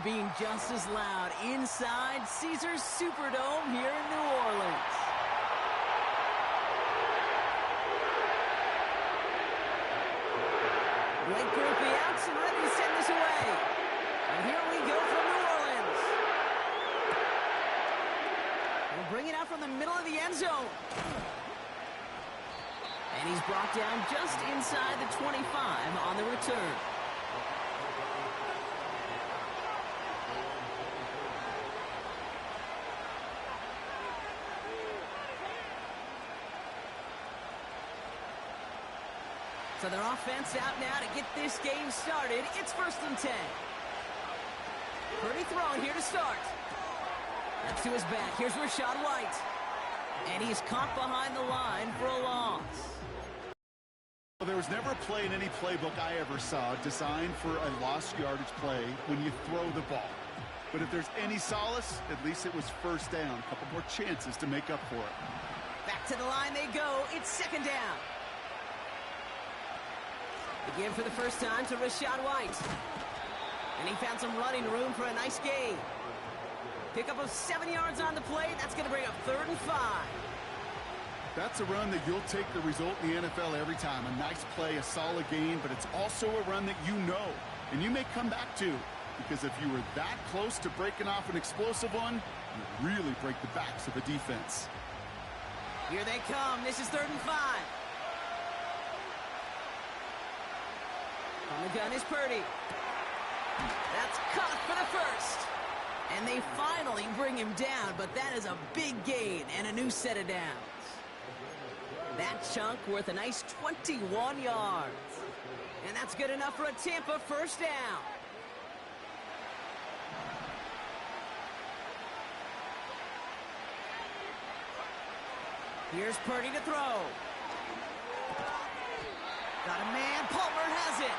being just as loud inside Caesars Superdome here in New Orleans. Blake broke the outs and ready to send this away. And here we go from New Orleans. We'll bring it out from the middle of the end zone. And he's brought down just inside the 25 on the return. So their offense out now to get this game started. It's 1st and 10. Purdy throwing here to start. That's to his back. Here's Rachaad White. And he's caught behind the line for a loss. Well, there was never a play in any playbook I ever saw designed for a lost yardage play when you throw the ball. But if there's any solace, at least it was 1st down. A couple more chances to make up for it. Back to the line they go. It's 2nd down. Again for the first time to Rachaad White. And he found some running room for a nice gain. Pickup of 7 yards on the play. That's going to bring up 3rd and 5. That's a run that you'll take the result in the NFL every time. A nice play, a solid gain, but it's also a run that you know. And you may come back to. Because if you were that close to breaking off an explosive one, you really break the backs of a defense. Here they come. This is 3rd and 5. On the gun is Purdy. That's caught for the first. And they finally bring him down, but that is a big gain and a new set of downs. That chunk worth a nice 21 yards. And that's good enough for a Tampa 1st down. Here's Purdy to throw. Got a man. Palmer has it.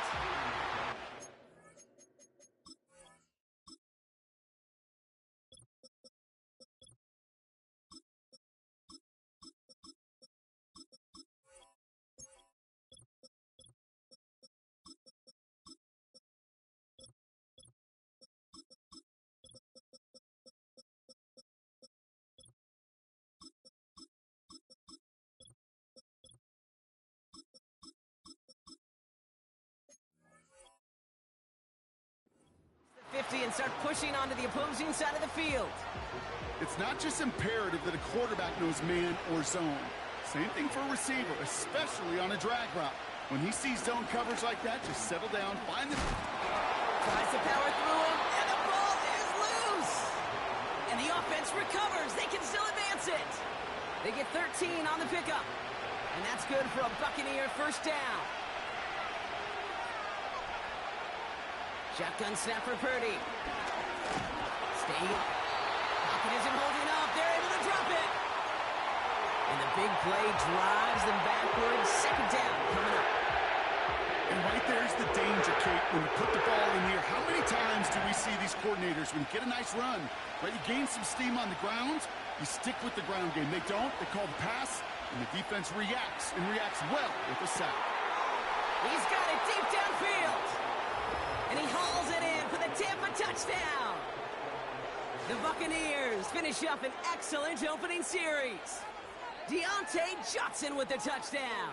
And start pushing onto the opposing side of the field. It's not just imperative that a quarterback knows man or zone. Same thing for a receiver, especially on a drag route. When he sees zone coverage like that, just settle down, find the... Tries to power through him, and the ball is loose! And the offense recovers. They can still advance it. They get 13 on the pickup. And that's good for a Buccaneer 1st down. Shotgun snap for Purdy. Stay. Pocket isn't holding up. They're able to drop it. And the big play drives them backwards. 2nd down coming up. And right there's the danger, Kate, when you put the ball in the air. How many times do we see these coordinators, when you get a nice run, right, you gain some steam on the ground, you stick with the ground game. They don't. They call the pass, and the defense reacts, and reacts well with a sack. He's got it deep downfield. And he hauls it in for the Tampa touchdown. The Buccaneers finish up an excellent opening series. Deontay Johnson with the touchdown.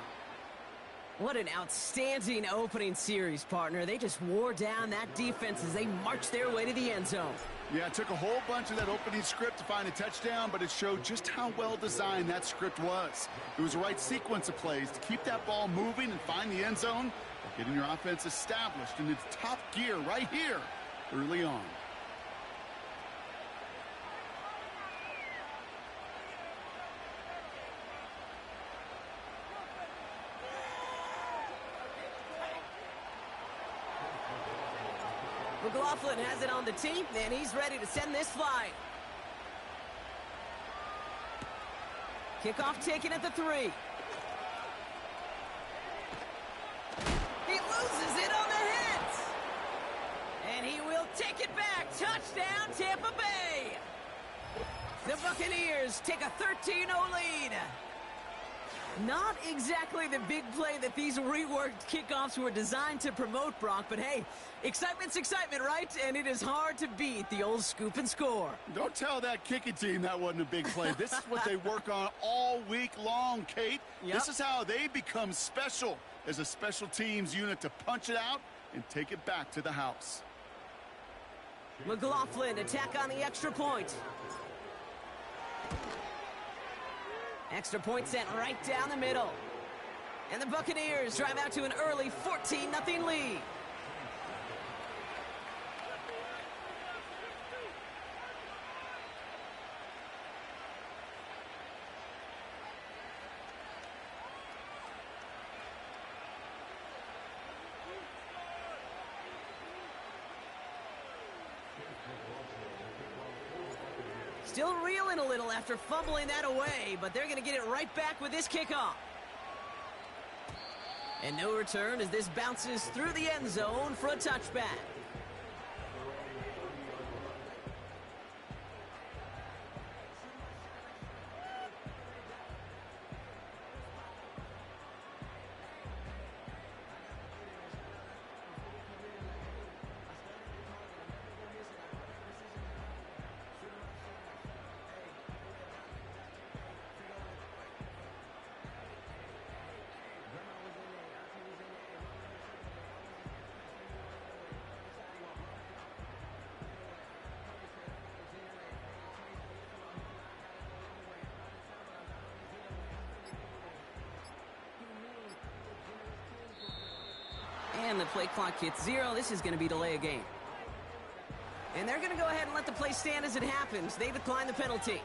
What an outstanding opening series, partner. They just wore down that defense as they marched their way to the end zone. Yeah, it took a whole bunch of that opening script to find a touchdown, but it showed just how well designed that script was. It was the right sequence of plays to keep that ball moving and find the end zone, getting your offense established in its top gear right here early on. McLaughlin has it on the team, and he's ready to send this flight. Kickoff taken at the 3. He loses it on the hit. And he will take it back. Touchdown, Tampa Bay. The Buccaneers take a 13-0 lead. Not exactly the big play that these reworked kickoffs were designed to promote, Brock, but hey, excitement's excitement, right? And it is hard to beat the old scoop and score. Don't tell that kicking team that wasn't a big play. This is what they work on all week long, Kate. Yep. This is how they become special as a special teams unit to punch it out and take it back to the house. McLaughlin attack on the extra point. Extra point sent right down the middle. And the Buccaneers drive out to an early 14-0 lead. Still reeling a little after fumbling that away, but they're going to get it right back with this kickoff. And no return as this bounces through the end zone for a touchback. And the play clock hits 0. This is going to be delay a game. And they're going to go ahead and let the play stand as it happens. They decline the penalty.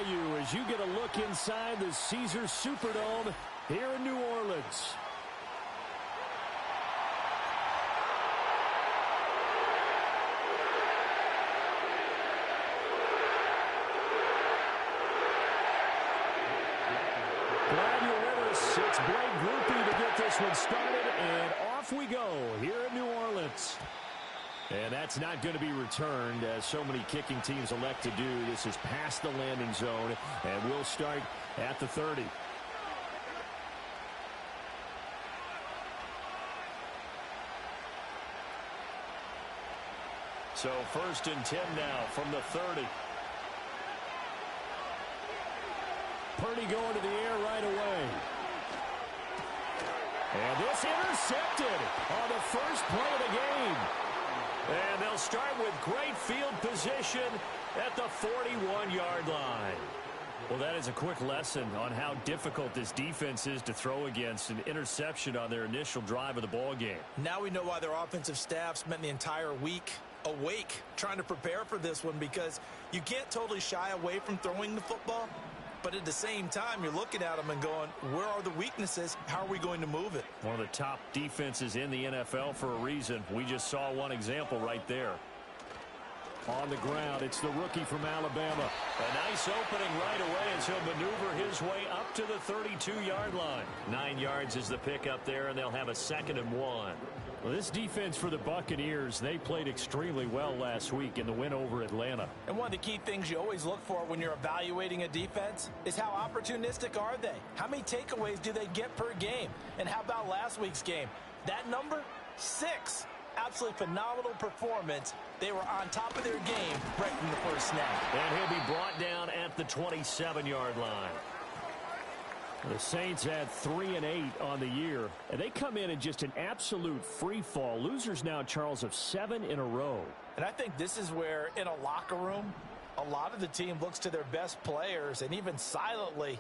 You as you get a look inside the Caesars Superdome here in New Orleans. Glad you're with us. It's Blake Groupie to get this one started, and off we go here in New Orleans. And that's not going to be returned, as so many kicking teams elect to do. This is past the landing zone, and we'll start at the 30. So 1st and 10 now from the 30. Purdy going to the air right away. And this intercepted on the first play of the game. And they'll start with great field position at the 41-yard line. Well, that is a quick lesson on how difficult this defense is to throw against. An interception on their initial drive of the ball game. Now we know why their offensive staff spent the entire week awake trying to prepare for this one, because you can't totally shy away from throwing the football. But at the same time, you're looking at them and going, where are the weaknesses? How are we going to move it? One of the top defenses in the NFL for a reason. We just saw one example right there. On the ground, it's the rookie from Alabama. A nice opening right away as he'll maneuver his way up to the 32-yard line. 9 yards is the pickup there, and they'll have a 2nd and 1. Well, this defense for the Buccaneers, they played extremely well last week in the win over Atlanta. And one of the key things you always look for when you're evaluating a defense is how opportunistic are they? How many takeaways do they get per game? And how about last week's game? That number? 6. Absolutely phenomenal performance. They were on top of their game right from the first snap. And he'll be brought down at the 27-yard line. The Saints had 3 and 8 on the year, and they come in just an absolute free fall. Losers now, Charles, of 7 in a row. And I think this is where, in a locker room, a lot of the team looks to their best players and even silently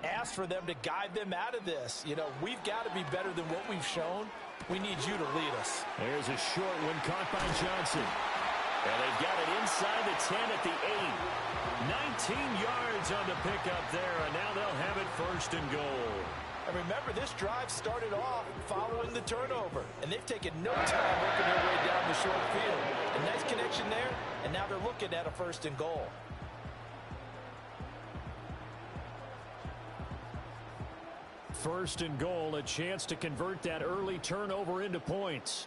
asks for them to guide them out of this. You know, we've got to be better than what we've shown. We need you to lead us. There's a short one caught by Johnson. And they've got it inside the 10 at the 8. 19 yards on the pickup there, and now they'll have it 1st and goal. And remember, this drive started off following the turnover, and they've taken no time working their way down the short field. A nice connection there, and now they're looking at a 1st and goal. First and goal, a chance to convert that early turnover into points.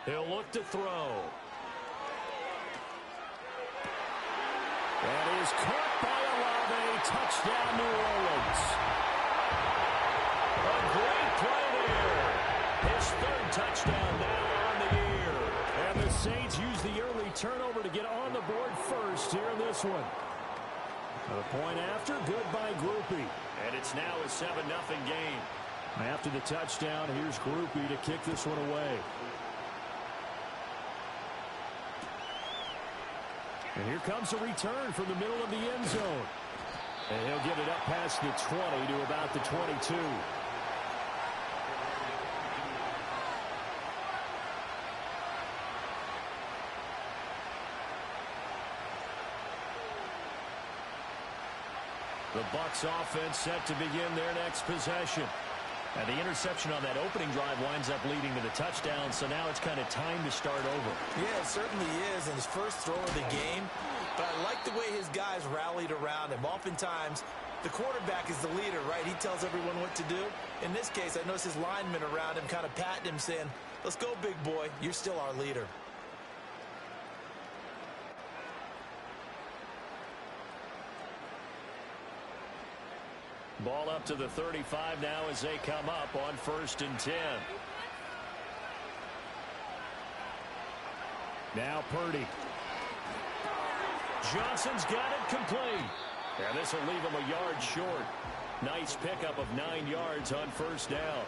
He'll look to throw. That is caught by Olave. Touchdown, New Orleans. A great play there. His 3rd touchdown now on the year. And the Saints use the early turnover to get on the board first here in this one. The point after, good by Groupie. And it's now a 7-0 game. After the touchdown, here's Groupie to kick this one away. And here comes a return from the middle of the end zone. And he'll get it up past the 20 to about the 22. The Bucs offense set to begin their next possession. And the interception on that opening drive winds up leading to the touchdown, so now it's kind of time to start over. Yeah, it certainly is, and his first throw of the game. But I like the way his guys rallied around him. Oftentimes, the quarterback is the leader, right? He tells everyone what to do. In this case, I notice his linemen around him kind of patting him, saying, let's go, big boy. You're still our leader. Ball up to the 35 now as they come up on 1st and 10. Now Purdy. Johnson's got it complete. And this will leave him a yard short. Nice pickup of 9 yards on 1st down.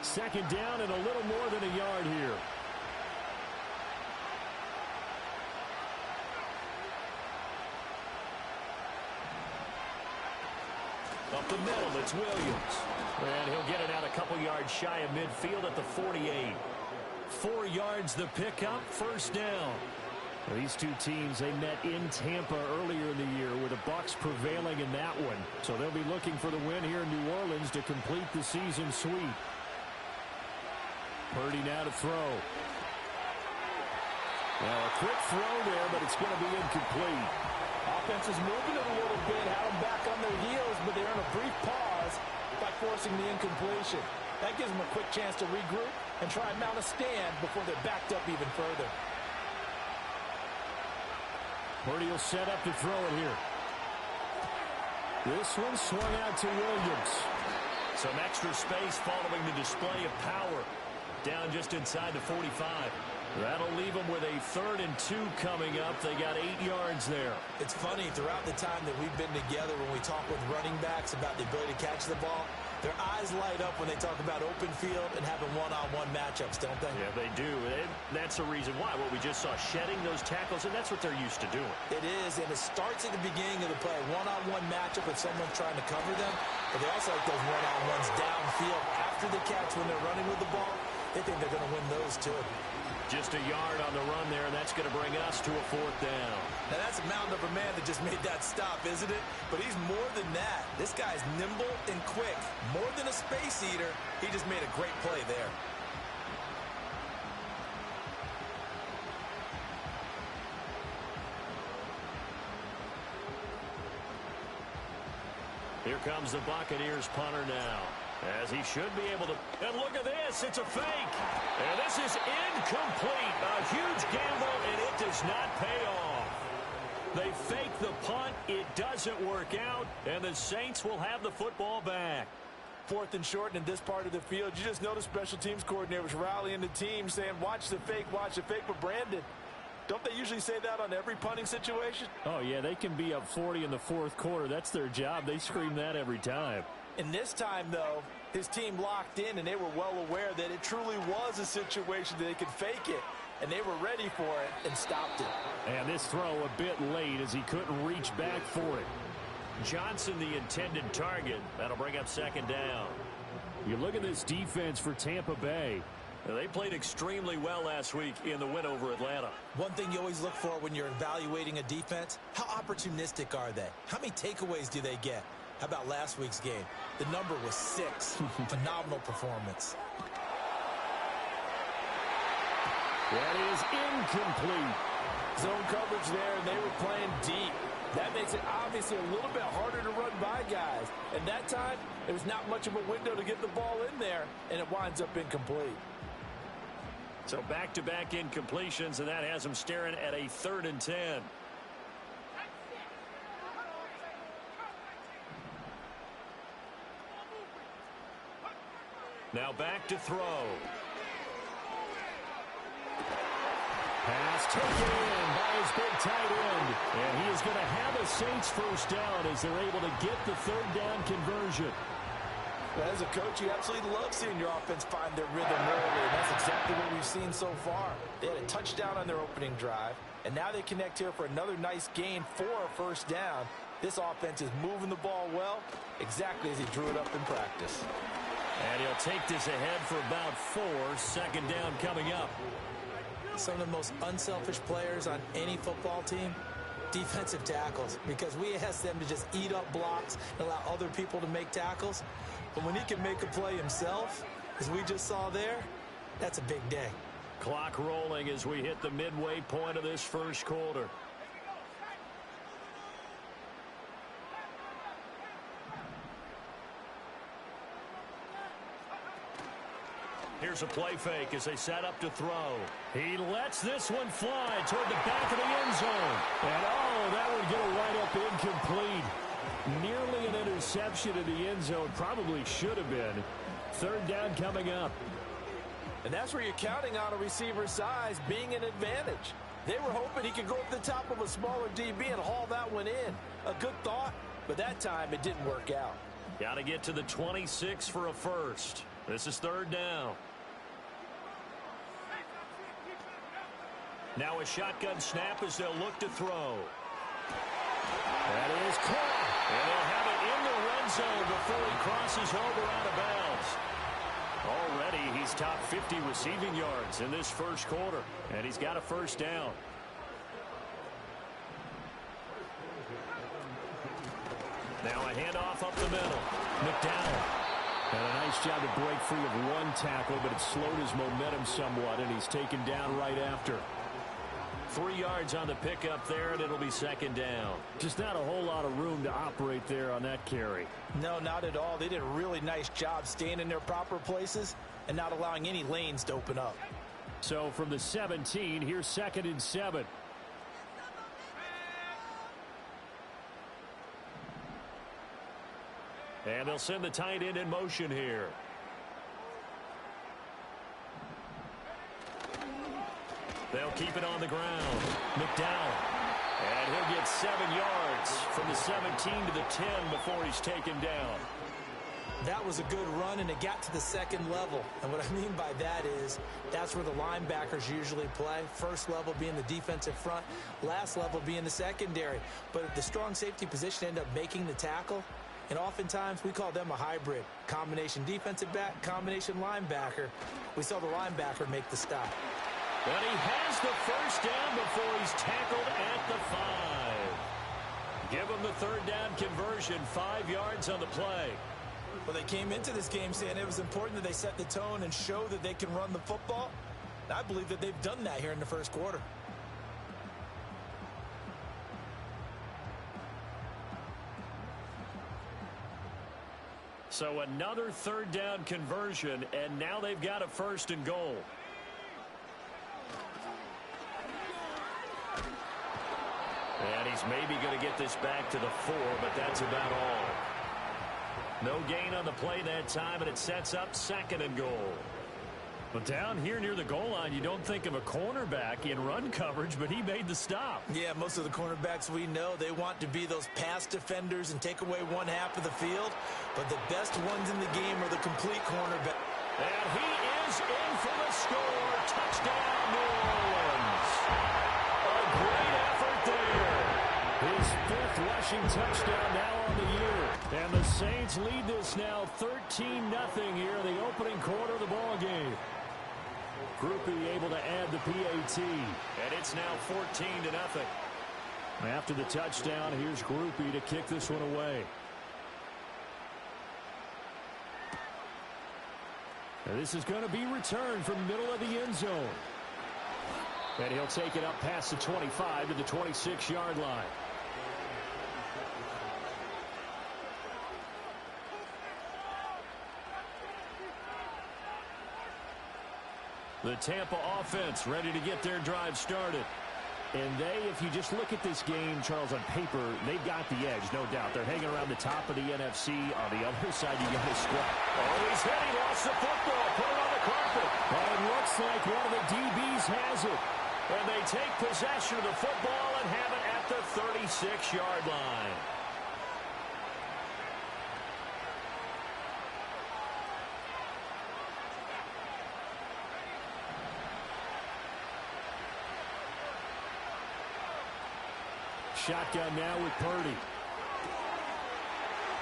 Second down and a little more than a yard here. Up the middle, it's Williams. And he'll get it out a couple yards shy of midfield at the 48. 4 yards the pickup, first down. Well, these two teams, they met in Tampa earlier in the year with the Bucs prevailing in that one. So they'll be looking for the win here in New Orleans to complete the season sweep. Purdy now to throw. Now a quick throw there, but it's going to be incomplete. Offense is moving it a little bit, had them back on their heels, but they're in a brief pause by forcing the incompletion. That gives them a quick chance to regroup and try and mount a stand before they're backed up even further. Purdy will set up to throw it here. This one swung out to Williams. Some extra space following the display of power. Down just inside the 45. That'll leave them with a 3rd and 2 coming up. They got 8 yards there. It's funny, throughout the time that we've been together, when we talk with running backs about the ability to catch the ball, their eyes light up when they talk about open field and having one-on-one matchups, don't they? Yeah, they do. And that's the reason why. What we just saw, shedding those tackles, and that's what they're used to doing. It is, and it starts at the beginning of the play. One-on-one matchup if someone's trying to cover them, but they also like those one-on-ones downfield after the catch when they're running with the ball. They think they're going to win those, too. Just a yard on the run there, and that's going to bring us to a 4th down. Now, that's a mountain of a man that just made that stop, isn't it? But he's more than that. This guy's nimble and quick. More than a space eater, he just made a great play there. Here comes the Buccaneers punter now, as he should be able to. And look at this, it's a fake. And this is incomplete. A huge gamble, and it does not pay off. They fake the punt, it doesn't work out, and the Saints will have the football back. 4th and short, and in this part of the field, you just notice special teams coordinators rallying the team, saying, watch the fake, but Brandon, don't they usually say that on every punting situation? Oh, yeah, they can be up 40 in the 4th quarter. That's their job. They scream that every time. In this time, though, his team locked in, and they were well aware that it truly was a situation that they could fake it, and they were ready for it and stopped it. And this throw a bit late as he couldn't reach back for it. Johnson, the intended target. That'll bring up 2nd down. You look at this defense for Tampa Bay. They played extremely well last week in the win over Atlanta. One thing you always look for when you're evaluating a defense, how opportunistic are they? How many takeaways do they get? How about last week's game? The number was 6. Phenomenal performance. That is incomplete. Zone coverage there, and they were playing deep. That makes it obviously a little bit harder to run by guys. And that time, there was not much of a window to get the ball in there, and it winds up incomplete. So back-to-back incompletions, and that has them staring at a 3rd and 10. Now back to throw. Pass taken in by his big tight end. And he is going to have a Saints first down as they're able to get the 3rd down conversion. Well, as a coach, you absolutely love seeing your offense find their rhythm early, and that's exactly what we've seen so far. They had a touchdown on their opening drive, and now they connect here for another nice gain for a first down. This offense is moving the ball well, exactly as he drew it up in practice. And he'll take this ahead for about 4. 2nd down coming up. Some of the most unselfish players on any football team, defensive tackles, because we ask them to just eat up blocks and allow other people to make tackles. But when he can make a play himself, as we just saw there, that's a big day. Clock rolling as we hit the midway point of this first quarter. Here's a play fake as they set up to throw. He lets this one fly toward the back of the end zone. And oh, that would get a right up incomplete. Nearly an interception in the end zone. Probably should have been. 3rd down coming up. And that's where you're counting on a receiver's size being an advantage. They were hoping he could go up the top of a smaller DB and haul that one in. A good thought, but that time it didn't work out. Got to get to the 26 for a first. This is 3rd down. Now a shotgun snap as they'll look to throw. That is caught. And they'll have it in the red end zone before he crosses over out of bounds. Already, he's top 50 receiving yards in this first quarter, and he's got a first down. Now a handoff up the middle. McDowell. And a nice job to break free of one tackle, but it slowed his momentum somewhat, and he's taken down right after. 3 yards on the pickup there, and it'll be second down. Just not a whole lot of room to operate there on that carry. No, not at all. They did a really nice job staying in their proper places and not allowing any lanes to open up. So from the 17, here's 2nd and 7. And they'll send the tight end in motion here. They'll keep it on the ground. McDowell. And he'll get 7 yards from the 17 to the 10 before he's taken down. That was a good run, and it got to the second level. And what I mean by that is that's where the linebackers usually play. First level being the defensive front, last level being the secondary. But the strong safety position ended up making the tackle. And oftentimes, we call them a hybrid. Combination defensive back, combination linebacker. We saw the linebacker make the stop. But he has the first down before he's tackled at the 5. Give him the third down conversion, 5 yards on the play. Well, they came into this game saying it was important that they set the tone and show that they can run the football. And I believe that they've done that here in the first quarter. So another third down conversion, and now they've got a 1st and goal. And he's maybe going to get this back to the 4, but that's about all. No gain on the play that time, and it sets up 2nd and goal. But down here near the goal line, you don't think of a cornerback in run coverage, but he made the stop. Yeah, most of the cornerbacks we know, they want to be those pass defenders and take away one half of the field. But the best ones in the game are the complete cornerback. And he is in for the score. Touchdown, New Orleans. A great effort there. His 5th rushing touchdown now on the year. And the Saints lead this now 13-0 here in the opening quarter of the ball game. Groupie able to add the PAT. And it's now 14-0. After the touchdown, here's Groupie to kick this one away. And this is going to be returned from middle of the end zone. And he'll take it up past the 25 to the 26-yard line. The Tampa offense ready to get their drive started. And if you just look at this game, Charles, on paper, they've got the edge, no doubt. They're hanging around the top of the NFC. On the other side, you got a squad. Oh, he's hit. He lost the football. Put it on the carpet. Well, it looks like one of the DBs has it. And they take possession of the football and have it at the 36-yard line. Shotgun now with Purdy.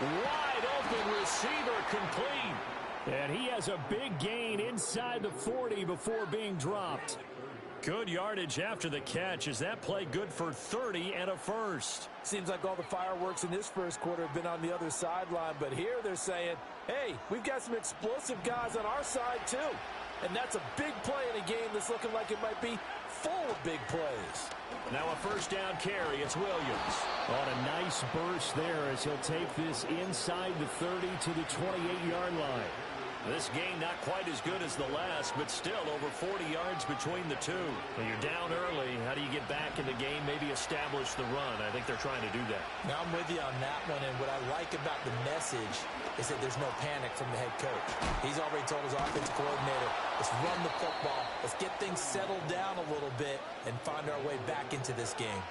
Wide open receiver complete. And he has a big gain inside the 40 before being dropped. Good yardage after the catch. Is that play good for 30 and a first? Seems like all the fireworks in this first quarter have been on the other sideline. But here they're saying, hey, we've got some explosive guys on our side too. And that's a big play in a game that's looking like it might be full of big plays. Now a first down carry. It's Williams. On a nice burst there as he'll take this inside the 30 to the 28-yard line. This game not quite as good as the last, but still over 40 yards between the two. When you're down early, how do you get back in the game, maybe establish the run? I think they're trying to do that. Now I'm with you on that one, and what I like about the message is that there's no panic from the head coach. He's already told his offensive coordinator, let's run the football, let's get things settled down a little bit and find our way back into this game.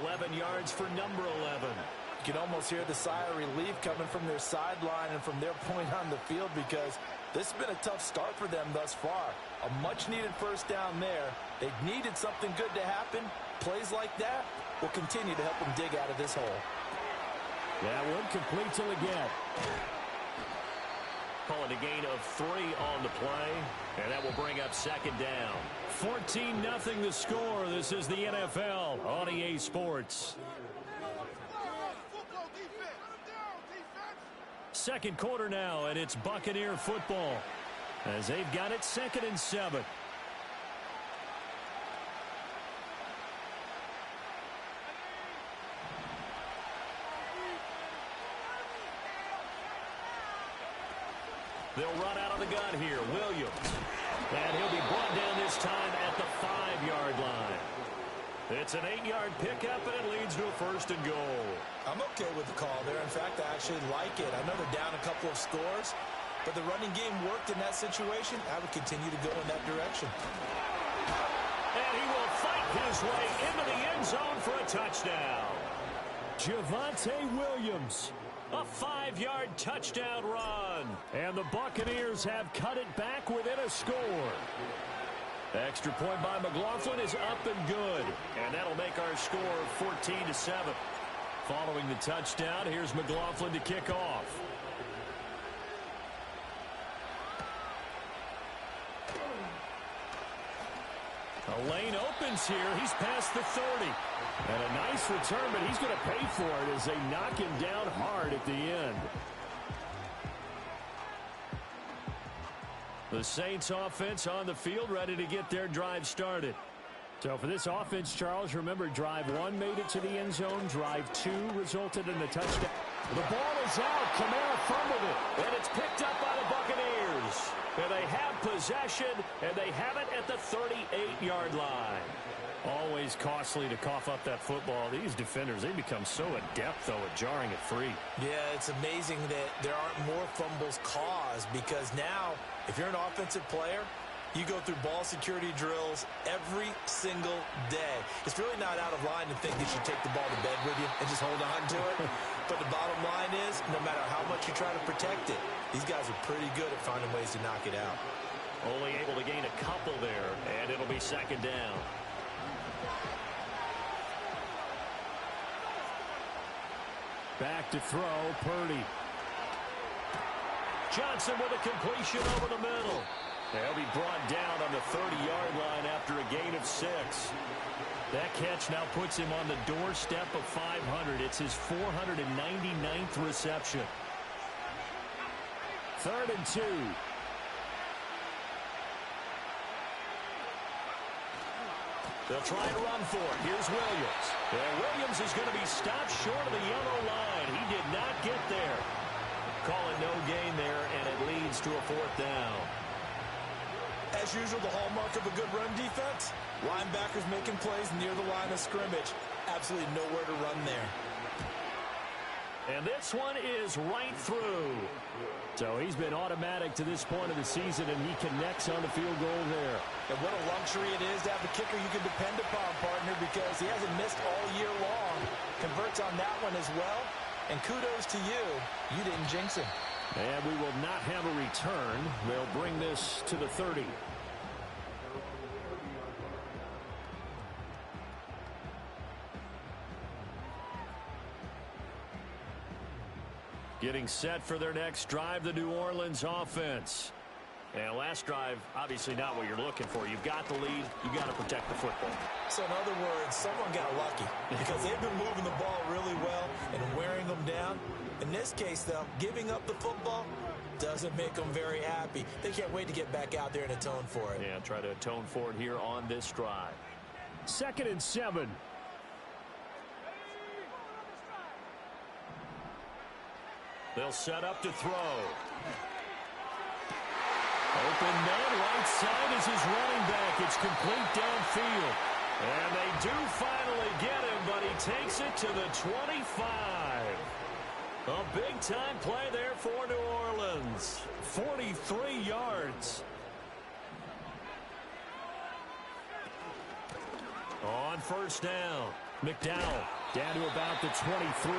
11 yards for number 11. You can almost hear the sigh of relief coming from their sideline and from their point on the field because this has been a tough start for them thus far. A much-needed first down there. They needed something good to happen. Plays like that will continue to help them dig out of this hole. That one complete to Leggett. Call it a gain of 3 on the play, and that will bring up second down. 14-0 the score. This is the NFL on EA Sports. Second quarter now, and it's Buccaneer football as they've got it 2nd and 7. They'll run out of the gun here. Williams. And he'll be brought down this time at the 5-yard line. It's an 8-yard pickup, and it leads to a 1st and goal. I'm okay with the call there. In fact, I actually like it. I know they're down a couple of scores, but the running game worked in that situation. I would continue to go in that direction. And he will fight his way into the end zone for a touchdown. Javonte Williams. A 5-yard touchdown run. And the Buccaneers have cut it back within a score. Extra point by McLaughlin is up and good. And that'll make our score 14-7. Following the touchdown, here's McLaughlin to kick off. A lane opens here. He's past the 30. And a nice return, but he's going to pay for it as they knock him down hard at the end. The Saints offense on the field, ready to get their drive started. So for this offense, Charles, remember, drive 1 made it to the end zone. Drive 2 resulted in a touchdown. The ball is out. Kamara fumbled it. And it's picked up by the Buccaneers. And they have possession, and they have it at the 38-yard line. Always costly to cough up that football. These defenders, they become so adept, though, at jarring it free. Yeah, it's amazing that there aren't more fumbles caused, because now, if you're an offensive player, you go through ball security drills every single day. It's really not out of line to think you should take the ball to bed with you and just hold on to it. But the bottom line is, no matter how much you try to protect it, these guys are pretty good at finding ways to knock it out. Only able to gain a couple there, and it'll be second down. Back to throw, Purdy. Johnson with a completion over the middle. They'll be brought down on the 30-yard line after a gain of 6. That catch now puts him on the doorstep of 500. It's his 499th reception. 3rd and 2. They'll try and run for it. Here's Williams. And Williams is going to be stopped short of the yellow line. He did not get there. Call it no gain there, and it leads to a 4th down. As usual, the hallmark of a good run defense, linebackers making plays near the line of scrimmage. Absolutely nowhere to run there. And this one is right through. So he's been automatic to this point of the season, and he connects on the field goal there. And what a luxury it is to have a kicker you can depend upon, partner, because he hasn't missed all year long. Converts on that one as well. And kudos to you. You didn't jinx him. And we will not have a return. They'll bring this to the 30. Getting set for their next drive, the New Orleans offense. And last drive, obviously not what you're looking for. You've got the lead. You've got to protect the football. So in other words, someone got lucky because they've been moving the ball really well and wearing them down. In this case, though, giving up the football doesn't make them very happy. They can't wait to get back out there and atone for it. Yeah, try to atone for it here on this drive. 2nd and 7. They'll set up to throw. Open man, right side is his running back. It's complete downfield. And they do finally get him, but he takes it to the 25. A big-time play there for New Orleans. 43 yards. On 1st down. McDowell down to about the 23.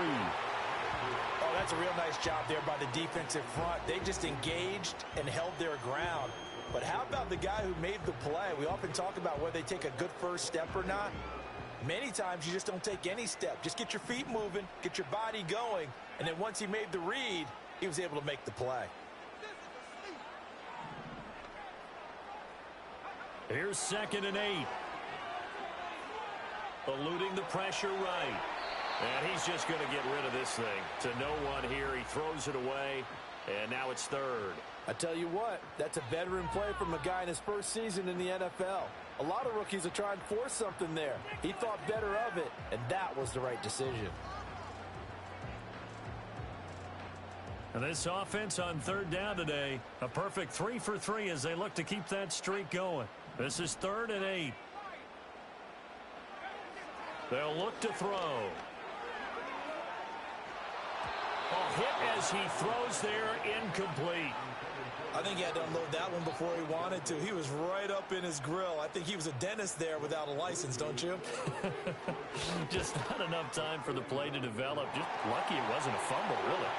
Oh, that's a real nice job there by the defensive front. They just engaged and held their ground. But how about the guy who made the play? We often talk about whether they take a good first step or not. Many times you just don't take any step. Just get your feet moving, get your body going, and then once he made the read, he was able to make the play. Here's 2nd and 8. Eluding the pressure right. And he's just going to get rid of this thing. To no one here. He throws it away, and now it's 3rd. I tell you what, that's a veteran play from a guy in his first season in the NFL. A lot of rookies are trying to force something there. He thought better of it, and that was the right decision. And this offense on 3rd down today, a perfect 3 for 3 as they look to keep that streak going. This is 3rd and 8. They'll look to throw. A hit as he throws there, incomplete. I think he had to unload that one before he wanted to. He was right up in his grill. I think he was a dentist there without a license, don't you? Just not enough time for the play to develop. Just lucky it wasn't a fumble, really.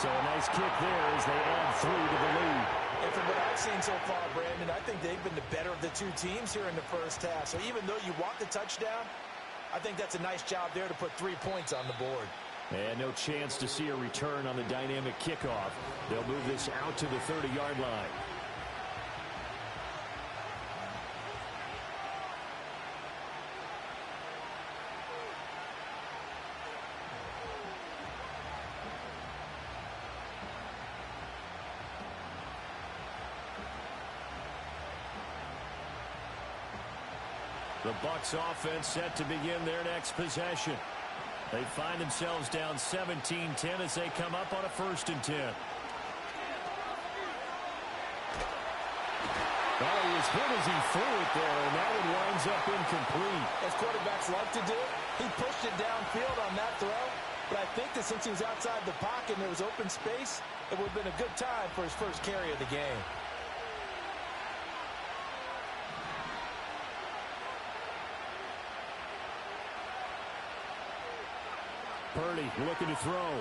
So a nice kick there as they add 3 to the lead. And from what I've seen so far, Brandon, I think they've been the better of the two teams here in the first half. So even though you want the touchdown, I think that's a nice job there to put 3 points on the board. And no chance to see a return on the dynamic kickoff. They'll move this out to the 30-yard line. The Bucs offense set to begin their next possession. They find themselves down 17-10 as they come up on a 1st and 10. Well, he was hit as he threw it there, and that one winds up incomplete. As quarterbacks like to do, he pushed it downfield on that throw. But I think that since he was outside the pocket and there was open space, it would have been a good time for his first carry of the game. Purdy looking to throw.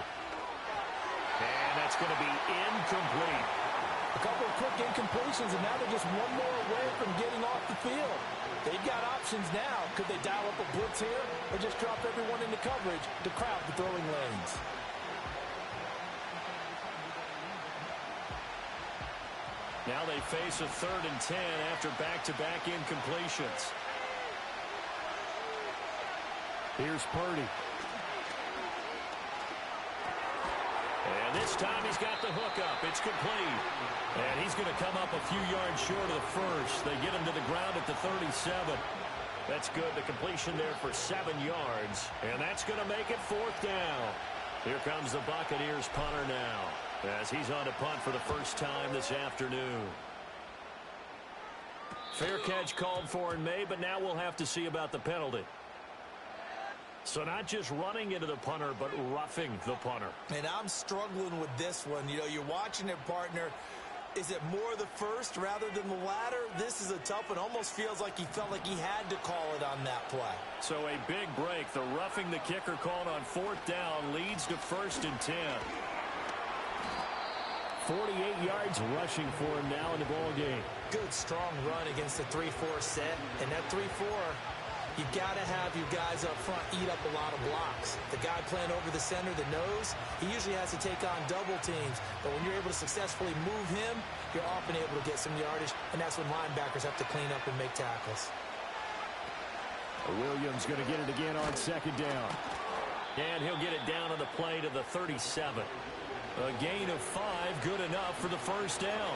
And that's going to be incomplete. A couple of quick incompletions, and now they're just one more away from getting off the field. They've got options now. Could they dial up a blitz here or just drop everyone into coverage to crowd the throwing lanes? Now they face a 3rd and 10 after back-to-back incompletions. Here's Purdy. And this time he's got the hook up. It's complete. And he's going to come up a few yards short of the first. They get him to the ground at the 37. That's good. The completion there for 7 yards. And that's going to make it 4th down. Here comes the Buccaneers punter now, as he's on to punt for the first time this afternoon. Fair catch called for in May, but now we'll have to see about the penalty. So not just running into the punter, but roughing the punter. And I'm struggling with this one. You know, you're watching it, partner. Is it more the first rather than the latter? This is a tough one. Almost feels like he felt like he had to call it on that play. So a big break. The roughing the kicker called on 4th down leads to 1st and 10. 48 yards rushing for him now in the ball game. Good, strong run against the 3-4 set. And that 3-4... you've got to have your guys up front eat up a lot of blocks. The guy playing over the center, the nose, he usually has to take on double teams. But when you're able to successfully move him, you're often able to get some yardage, and that's when linebackers have to clean up and make tackles. Williams going to get it again on 2nd down. And he'll get it down on the play to the 37. A gain of 5, good enough for the 1st down.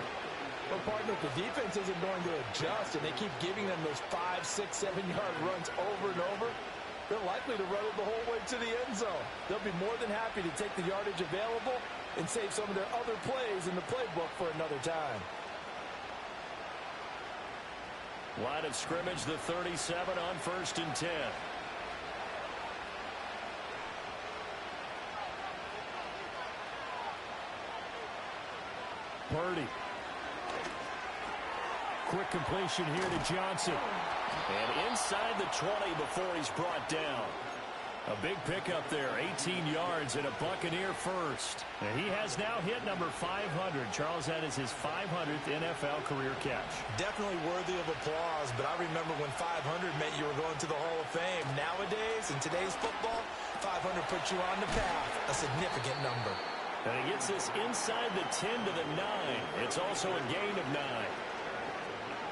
Well, partner, if the defense isn't going to adjust and they keep giving them those 5, 6, 7-yard runs over and over, they're likely to run it the whole way to the end zone. They'll be more than happy to take the yardage available and save some of their other plays in the playbook for another time. Line of scrimmage, the 37 on 1st and 10. Purdy. Quick completion here to Johnson. And inside the 20 before he's brought down. A big pickup there, 18 yards and a Buccaneer first. And he has now hit number 500. Charles, that is his 500th NFL career catch. Definitely worthy of applause, but I remember when 500 meant you were going to the Hall of Fame. Nowadays, in today's football, 500 puts you on the path, a significant number. And he gets this inside the 10 to the 9. It's also a gain of 9.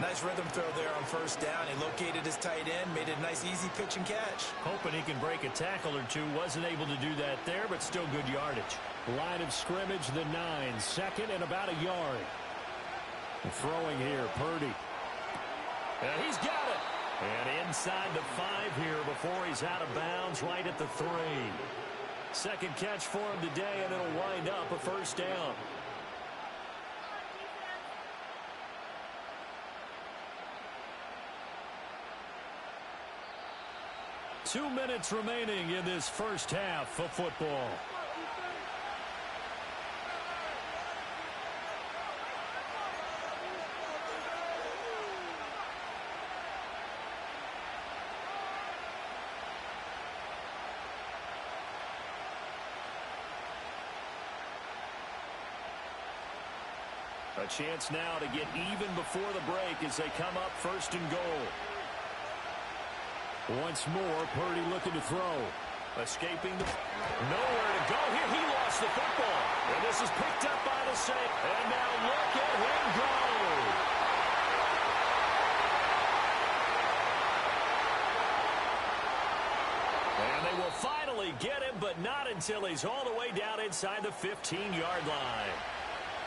Nice rhythm throw there on first down. He located his tight end, made it a nice, easy pitch and catch. Hoping he can break a tackle or two. Wasn't able to do that there, but still good yardage. Line of scrimmage, the 9. Second and about a yard. Throwing here, Purdy. And he's got it. And inside the 5 here before he's out of bounds right at the 3. Second catch for him today, and it'll wind up a first down. Two minutes remaining in this first half of football. A chance now to get even before the break as they come up first and goal. Once more, Purdy looking to throw. Escaping the... Nowhere to go here. He lost the football. And this is picked up by the Saints. And now look at him go. And they will finally get him, but not until he's all the way down inside the 15-yard line.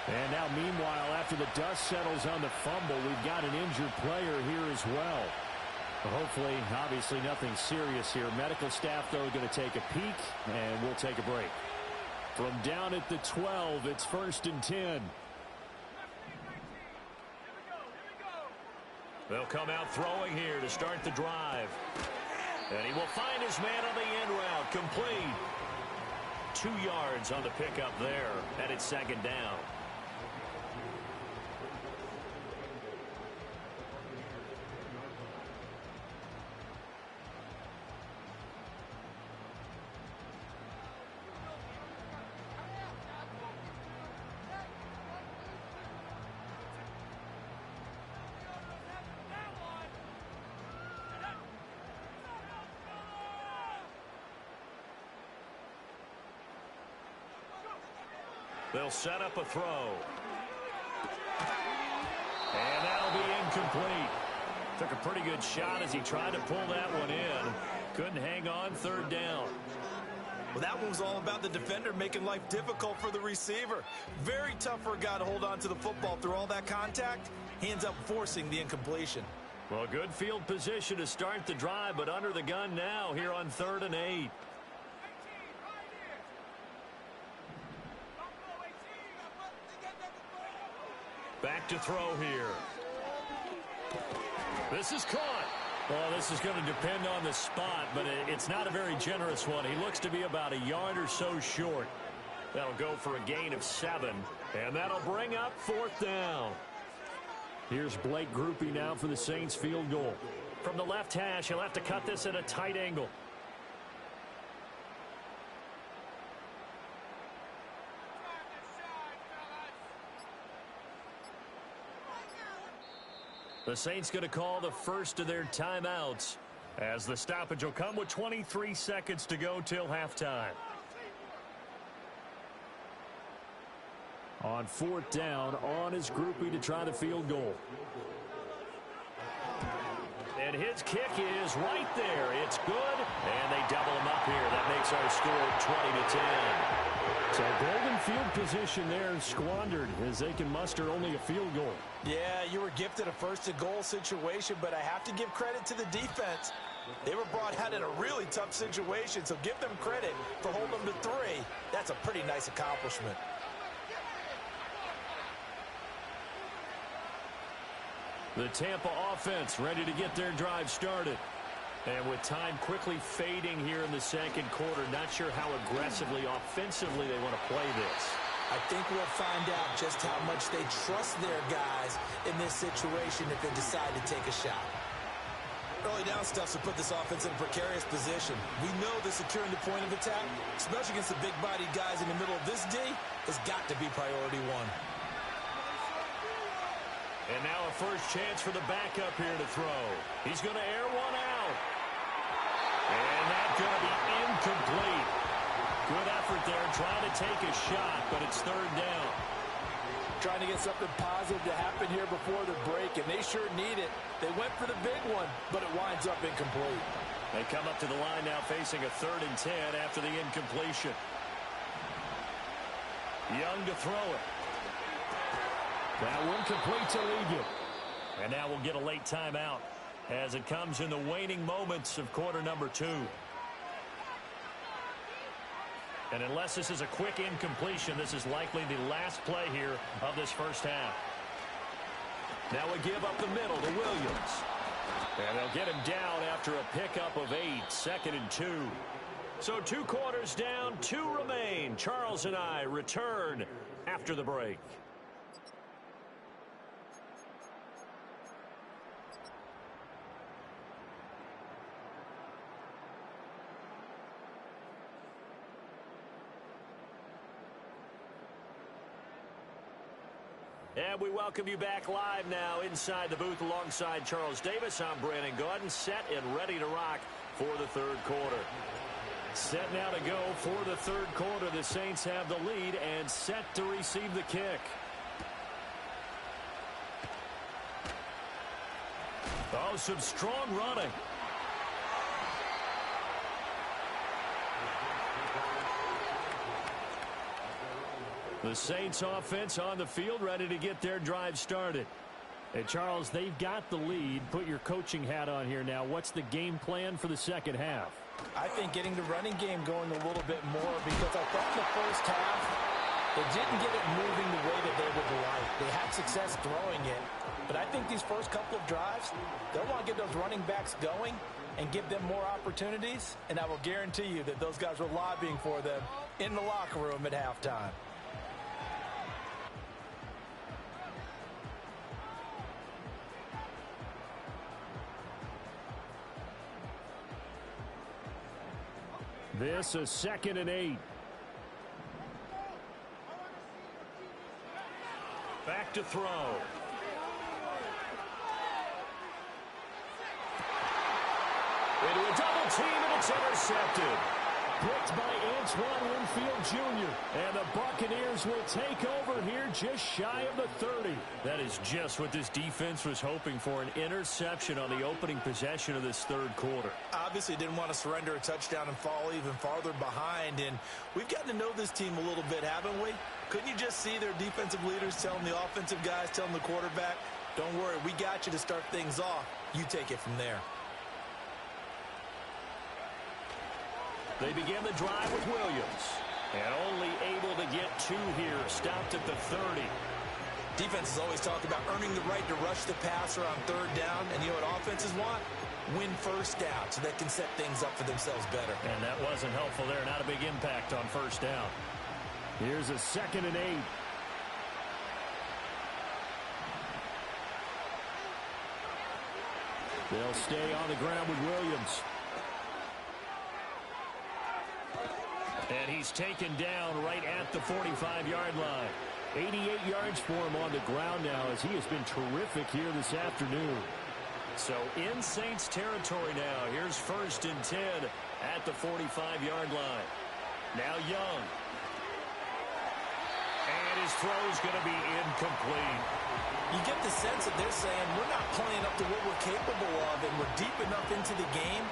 And now, meanwhile, after the dust settles on the fumble, we've got an injured player here as well. Hopefully, obviously, nothing serious here. Medical staff, though, going to take a peek, and we'll take a break. From down at the 12, it's first and 10. They'll come out throwing here to start the drive. And he will find his man on the end route. Complete. 2 yards on the pickup there, and it's second down. They'll set up a throw. And that'll be incomplete. Took a pretty good shot as he tried to pull that one in. Couldn't hang on, third down. Well, that one was all about the defender making life difficult for the receiver. Very tough for a guy to hold on to the football through all that contact. He ends up forcing the incompletion. Well, good field position to start the drive, but under the gun now here on 3rd and 8. Back to throw here. This is caught. Well, this is going to depend on the spot, but it's not a very generous one. He looks to be about a yard or so short. That'll go for a gain of 7, and that'll bring up 4th down. Here's Blake Groupie now for the Saints field goal. From the left hash, he'll have to cut this at a tight angle. The Saints going to call the first of their timeouts as the stoppage will come with 23 seconds to go till halftime. On 4th down, on his Groupie to try the field goal. And his kick is right there. It's good, and they double him up here. That makes our score 20-10. So golden field position there squandered as they can muster only a field goal. Yeah, you were gifted a first-and-goal situation, but I have to give credit to the defense. They were brought out in a really tough situation, so give them credit for holding them to 3. That's a pretty nice accomplishment. The Tampa offense ready to get their drive started. And with time quickly fading here in the second quarter, not sure how aggressively, offensively they want to play this. I think we'll find out just how much they trust their guys in this situation if they decide to take a shot. Early down stuff to put this offense in a precarious position. We know that securing the point of attack, especially against the big-bodied guys in the middle of this D, has got to be priority one. And now a first chance for the backup here to throw. He's going to air one out. And that's going to be incomplete. Good effort there, trying to take a shot, but it's third down. Trying to get something positive to happen here before the break, and they sure need it. They went for the big one, but it winds up incomplete. They come up to the line now facing a 3rd and 10 after the incompletion. Young to throw it. That one complete to lead you. And now we'll get a late timeout as it comes in the waning moments of quarter number 2. And unless this is a quick incompletion, this is likely the last play here of this first half. Now we give up the middle to Williams. And they'll get him down after a pickup of 8, 2nd and 2. So 2 quarters down, 2 remain. Charles and I return after the break. And we welcome you back live now inside the booth alongside Charles Davis. I'm Brandon Gaudin, set and ready to rock for the 3rd quarter. Set now to go for the 3rd quarter. The Saints have the lead and set to receive the kick. Oh, some strong running. The Saints offense on the field, ready to get their drive started. Hey, Charles, they've got the lead. Put your coaching hat on here now. What's the game plan for the second half? I think getting the running game going a little bit more, because I thought in the first half they didn't get it moving the way that they would like. They had success throwing it, but I think these first couple of drives, they'll want to get those running backs going and give them more opportunities, and I will guarantee you that those guys were lobbying for them in the locker room at halftime. This is 2nd and 8. Back to throw. Into a double team, and it's intercepted. Picked by Antoine Winfield Jr. And the Buccaneers will take over here just shy of the 30. That is just what this defense was hoping for, an interception on the opening possession of this 3rd quarter. Obviously didn't want to surrender a touchdown and fall even farther behind, and we've gotten to know this team a little bit, haven't we? Couldn't you just see their defensive leaders telling the offensive guys, telling the quarterback, don't worry, we got you to start things off. You take it from there. They begin the drive with Williams. And only able to get 2 here. Stopped at the 30. Defenses always talk about earning the right to rush the passer on 3rd down. And you know what offenses want? Win first down so they can set things up for themselves better. And that wasn't helpful there. Not a big impact on 1st down. Here's a 2nd and 8. They'll stay on the ground with Williams. And he's taken down right at the 45-yard line. 88 yards for him on the ground now, as he has been terrific here this afternoon. So in Saints territory now. Here's 1st and 10 at the 45-yard line. Now Young. And his throw's going to be incomplete. You get the sense that they're saying we're not playing up to what we're capable of, and we're deep enough into the game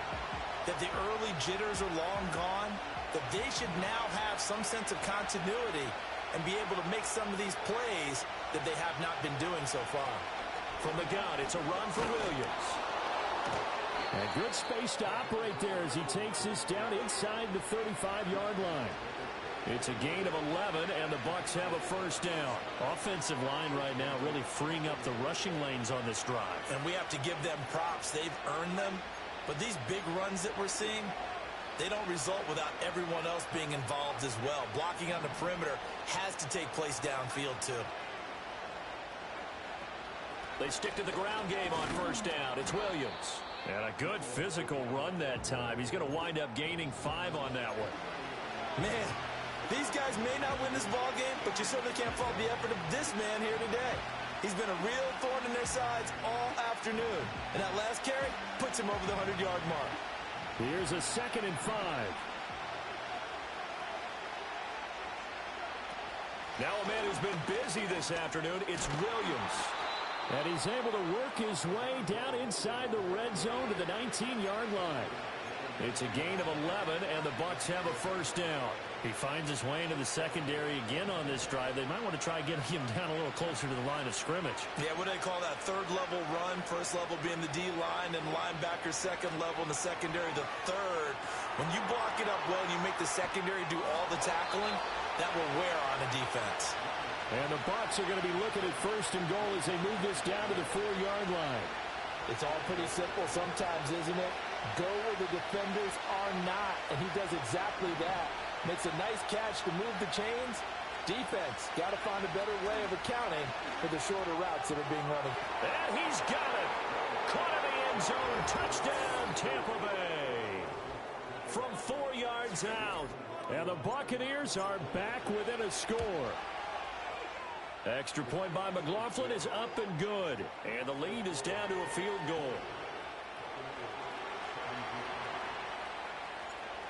that the early jitters are long gone, that they should now have some sense of continuity and be able to make some of these plays that they have not been doing so far. From the gun, it's a run for Williams. And good space to operate there as he takes this down inside the 35-yard line. It's a gain of 11, and the Bucs have a 1st down. Offensive line right now really freeing up the rushing lanes on this drive. And we have to give them props. They've earned them. But these big runs that we're seeing, they don't result without everyone else being involved as well. Blocking on the perimeter has to take place downfield too. They stick to the ground game on 1st down. It's Williams. And a good physical run that time. He's going to wind up gaining 5 on that one. Man, these guys may not win this ball game, but you certainly can't fault the effort of this man here today. He's been a real thorn in their sides all afternoon. And that last carry puts him over the 100-yard mark. Here's a 2nd and 5. Now a man who's been busy this afternoon, it's Williams. And he's able to work his way down inside the red zone to the 19-yard line. It's a gain of 11, and the Bucs have a first down. He finds his way into the secondary again on this drive. They might want to try getting him down a little closer to the line of scrimmage. Yeah, what do they call that? Third level run. First level being the D-line, and linebacker second level, and the secondary the third. When you block it up well and you make the secondary do all the tackling, that will wear on a defense. And the Bucs are going to be looking at 1st and goal as they move this down to the 4-yard line. It's all pretty simple sometimes, isn't it? Go where the defenders are not, and he does exactly that. Makes a nice catch to move the chains. Defense got to find a better way of accounting for the shorter routes that are being run. And he's got it. Caught in the end zone. Touchdown, Tampa Bay. From 4 yards out. And the Buccaneers are back within a score. Extra point by McLaughlin is up and good. And the lead is down to a field goal.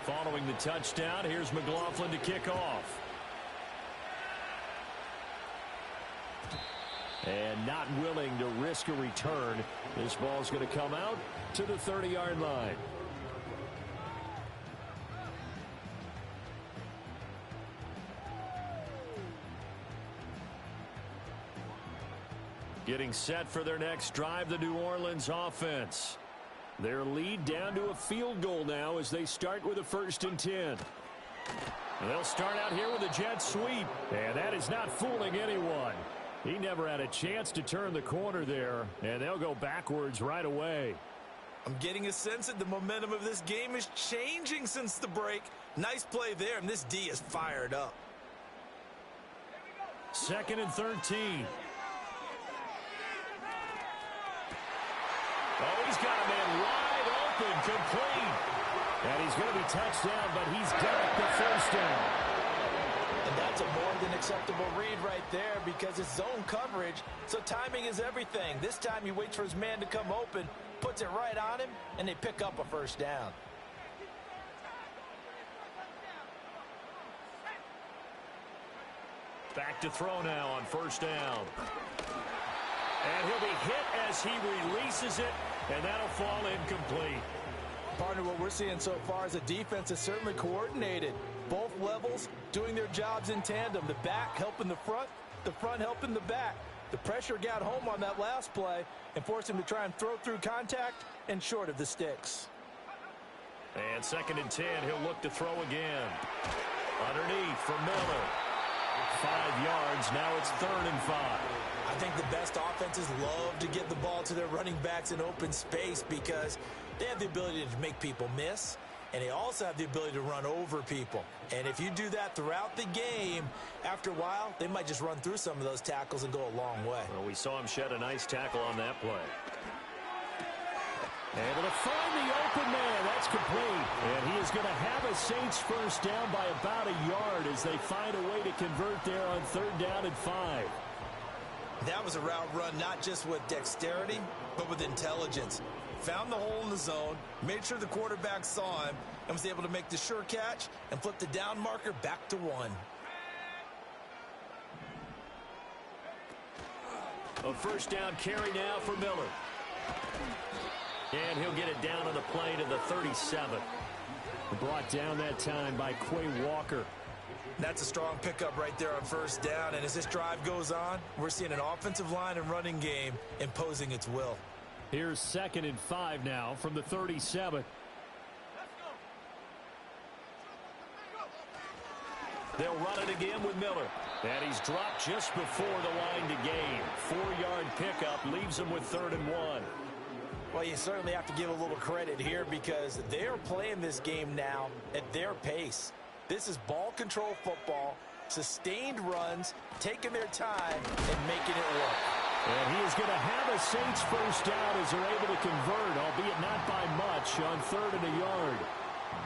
Following the touchdown, here's McLaughlin to kick off. And not willing to risk a return. This ball's going to come out to the 30-yard line. Getting set for their next drive, the New Orleans offense. Their lead down to a field goal now as they start with a 1st and 10. They'll start out here with a jet sweep. And that is not fooling anyone. He never had a chance to turn the corner there, and they'll go backwards right away. I'm getting a sense that the momentum of this game is changing since the break. Nice play there, and this D is fired up. 2nd and 13. Oh, he's got a man wide open, complete. And he's going to be touched down, but he's got the first down. And that's a more than acceptable read right there because it's zone coverage, so timing is everything. This time he waits for his man to come open, puts it right on him, and they pick up a first down. Back to throw now on 1st down. And he'll be hit as he releases it, and that'll fall incomplete. Partner, what we're seeing so far is a defense is certainly coordinated. Both levels doing their jobs in tandem. The back helping the front helping the back. The pressure got home on that last play and forced him to try and throw through contact and short of the sticks. And 2nd and 10, he'll look to throw again. Underneath for Miller. 5 yards, now it's 3rd and 5. I think the best offenses love to get the ball to their running backs in open space because they have the ability to make people miss, and they also have the ability to run over people. And if you do that throughout the game, after a while, they might just run through some of those tackles and go a long way. Well, we saw him shed a nice tackle on that play. Able to find the open man. That's complete. And he is going to have a Saints first down by about a yard as they find a way to convert there on 3rd down and 5. That was a route run not just with dexterity, but with intelligence. Found the hole in the zone, made sure the quarterback saw him, and was able to make the sure catch and flip the down marker back to 1. A first down carry now for Miller. And he'll get it down on the play to the 37. Brought down that time by Quay Walker. That's a strong pickup right there on 1st down, and as this drive goes on, we're seeing an offensive line and running game imposing its will. Here's 2nd and 5 now from the 37. They'll run it again with Miller. And he's dropped just before the line to gain. 4-yard pickup leaves him with 3rd and 1. Well, you certainly have to give a little credit here because they're playing this game now at their pace. This is ball control football, sustained runs, taking their time and making it work. And he is going to have a Saints first down as they're able to convert, albeit not by much, on 3rd and a yard.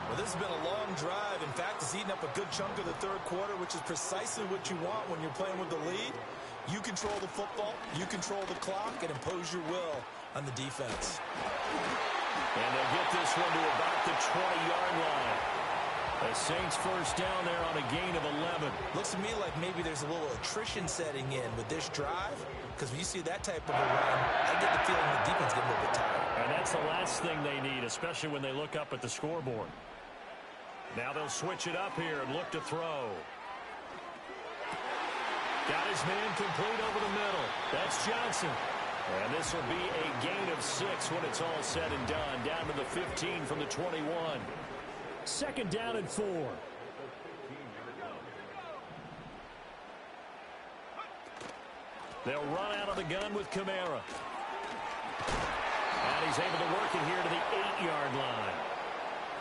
Well, this has been a long drive. In fact, it's eaten up a good chunk of the third quarter, which is precisely what you want when you're playing with the lead. You control the football, you control the clock, and impose your will on the defense. And they'll get this one to about the 20-yard line. The Saints first down there on a gain of 11. Looks to me like maybe there's a little attrition setting in with this drive, because when you see that type of a run, I get the feeling the defense getting a little bit tired. And that's the last thing they need, especially when they look up at the scoreboard. Now they'll switch it up here and look to throw. Got his man complete over the middle. That's Johnson. And this will be a gain of 6 when it's all said and done. Down to the 15 from the 21. 2nd down and 4. They'll run out of the gun with Kamara. And he's able to work it here to the 8-yard line.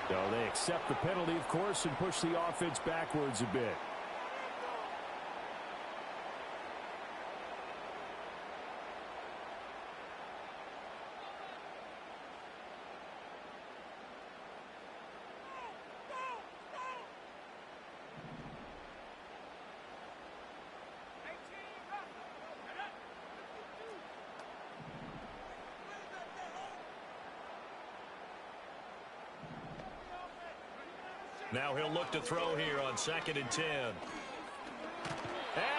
So they accept the penalty, of course, and push the offense backwards a bit. Now he'll look to throw here on 2nd and 10. And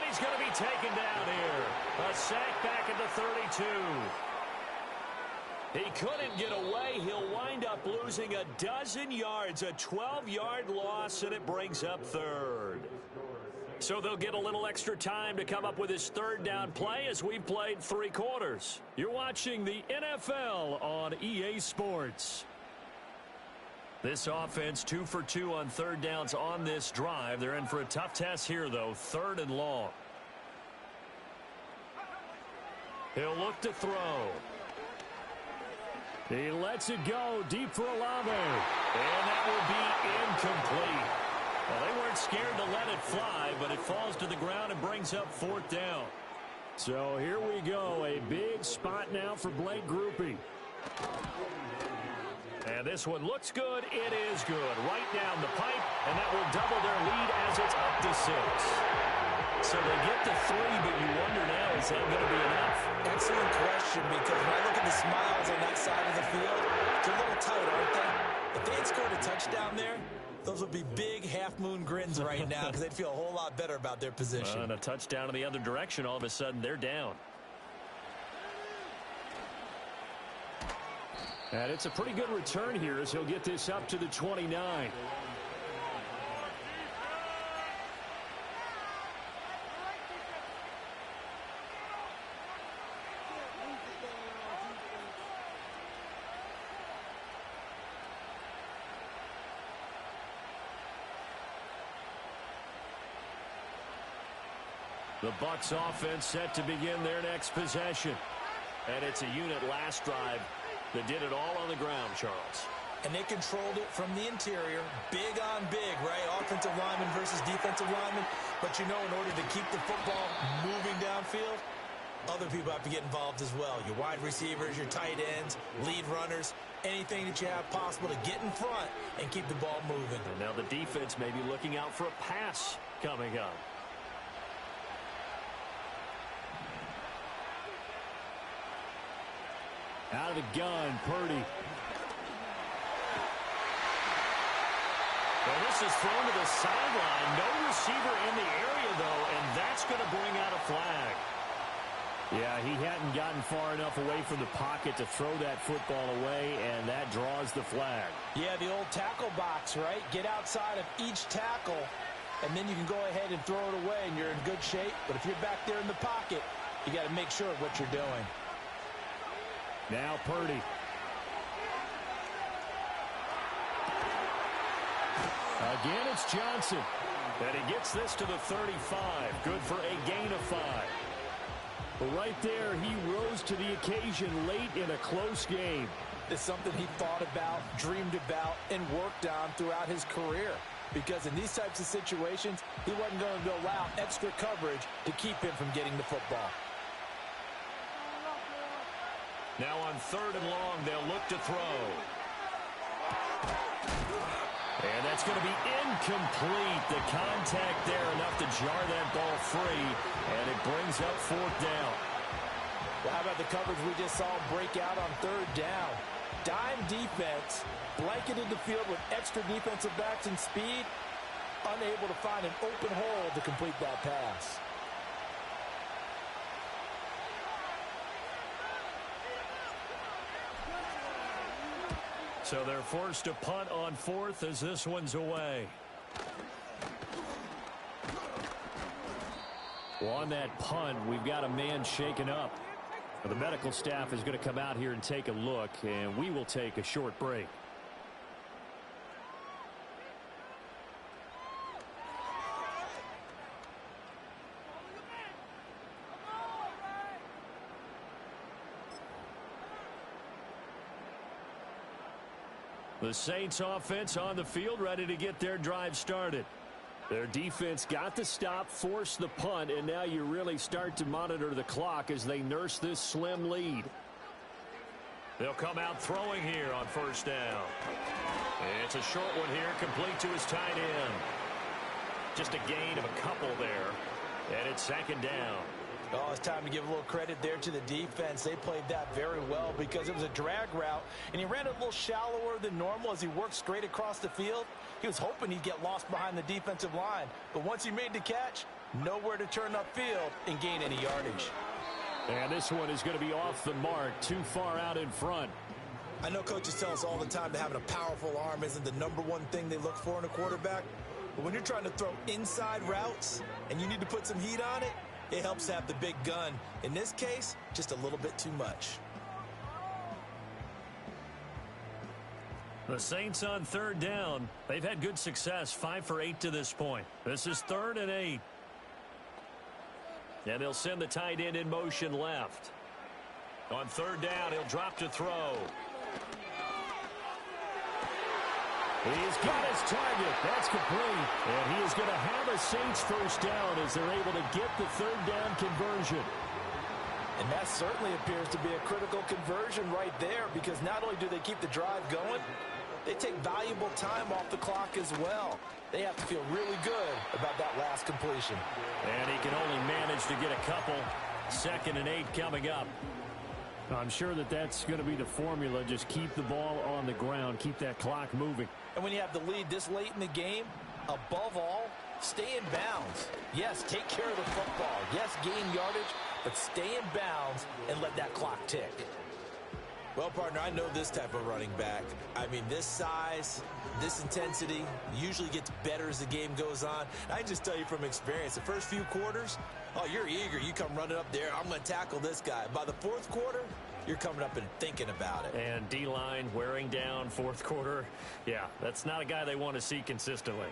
he's going to be taken down here. A sack back at the 32. He couldn't get away. He'll wind up losing a dozen yards, a 12-yard loss, and it brings up 3rd. So they'll get a little extra time to come up with his 3rd down play as we've played 3 quarters. You're watching the NFL on EA Sports. This offense 2 for 2 on 3rd downs on this drive. They're in for a tough test here, though. 3rd and long. He'll look to throw. He lets it go deep for Olave. And that will be incomplete. Well, they weren't scared to let it fly, but it falls to the ground and brings up 4th down. So here we go. A big spot now for Blake Grupe. And this one looks good. It is good. Right down the pipe, and that will double their lead as it's up to 6. So they get to 3, but you wonder now, is that going to be enough? Excellent question, because when I look at the smiles on that side of the field, they're a little tight, aren't they? If they had scored a touchdown there, those would be big half-moon grins right now because they'd feel a whole lot better about their position. And a touchdown in the other direction, all of a sudden they're down. And it's a pretty good return here as he'll get this up to the 29. The Bucs offense set to begin their next possession. And it's a unit last drive that did it all on the ground, Charles. And they controlled it from the interior, big on big, right? Offensive lineman versus defensive lineman. But you know, in order to keep the football moving downfield, other people have to get involved as well. Your wide receivers, your tight ends, lead runners, anything that you have possible to get in front and keep the ball moving. And now the defense may be looking out for a pass coming up. Out of the gun, Purdy. Well, this is thrown to the sideline. No receiver in the area, though, and that's going to bring out a flag. Yeah, he hadn't gotten far enough away from the pocket to throw that football away, and that draws the flag. Yeah, the old tackle box, right? Get outside of each tackle, and then you can go ahead and throw it away, and you're in good shape. But if you're back there in the pocket, you got to make sure of what you're doing. Now Purdy. Again, it's Johnson. And he gets this to the 35. Good for a gain of 5. But right there, he rose to the occasion late in a close game. It's something he thought about, dreamed about, and worked on throughout his career. Because in these types of situations, he wasn't going to allow extra coverage to keep him from getting the football. Now on 3rd and long, they'll look to throw. And that's going to be incomplete. The contact there enough to jar that ball free, and it brings up 4th down. Well, how about the coverage we just saw break out on 3rd down? Dime defense, blanketed the field with extra defensive backs and speed, unable to find an open hole to complete that pass. So they're forced to punt on 4th as this one's away. Well, on that punt, we've got a man shaken up. The medical staff is going to come out here and take a look, and we will take a short break. The Saints offense on the field, ready to get their drive started. Their defense got the stop, forced the punt, and now you really start to monitor the clock as they nurse this slim lead. They'll come out throwing here on 1st down. It's a short one here, complete to his tight end. Just a gain of a couple there, and it's 2nd down. Oh, it's time to give a little credit there to the defense. They played that very well because it was a drag route, and he ran a little shallower than normal as he worked straight across the field. He was hoping he'd get lost behind the defensive line, but once he made the catch, nowhere to turn upfield and gain any yardage. And this one is going to be off the mark, too far out in front. I know coaches tell us all the time that having a powerful arm isn't the #1 thing they look for in a quarterback, but when you're trying to throw inside routes and you need to put some heat on it, it helps to have the big gun. In this case, just a little bit too much. The Saints on 3rd down. They've had good success, 5 for 8 to this point. This is 3rd and 8. And they'll send the tight end in motion left. On 3rd down, he'll drop to throw. He's got his target. That's complete. And he is going to have a Saints 1st down as they're able to get the 3rd down conversion. And that certainly appears to be a critical conversion right there, because not only do they keep the drive going, they take valuable time off the clock as well. They have to feel really good about that last completion. And he can only manage to get a couple. 2nd and 8 coming up. I'm sure that that's going to be the formula. Just keep the ball on the ground. Keep that clock moving. And when you have the lead this late in the game, above all, stay in bounds. Yes, take care of the football. Yes, gain yardage, but stay in bounds and let that clock tick. Well, partner, I know this type of running back. I mean, this size, this intensity usually gets better as the game goes on. I can just tell you from experience, the first few quarters, oh, you're eager. You come running up there. I'm going to tackle this guy. By the 4th quarter, you're coming up and thinking about it. And D-line wearing down 4th quarter. Yeah, that's not a guy they want to see consistently.